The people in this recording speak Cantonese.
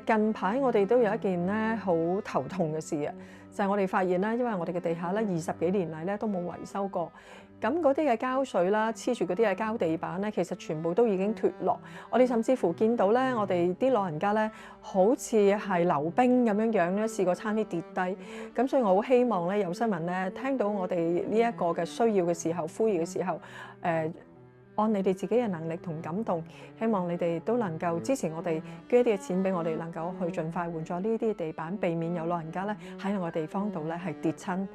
近排我哋都有一件咧好頭痛嘅事啊，就係我哋發現咧，因為我哋嘅地下咧20幾年嚟咧都冇維修過，咁嗰啲嘅膠水啦，黐住嗰啲嘅膠地板咧，其實全部都已經脫落。我哋甚至乎見到咧，我哋啲老人家咧，好似係溜冰咁樣樣咧，試過差啲跌低。咁所以我好希望咧，有新聞咧聽到我哋呢一個嘅需要嘅時候、呼籲嘅時候，按你哋自己嘅能力同感動，希望你哋都能夠支持我哋，捐一啲嘅錢俾我哋，能夠去盡快換咗呢啲地板，避免有老人家咧喺我嘅地方度咧係跌親。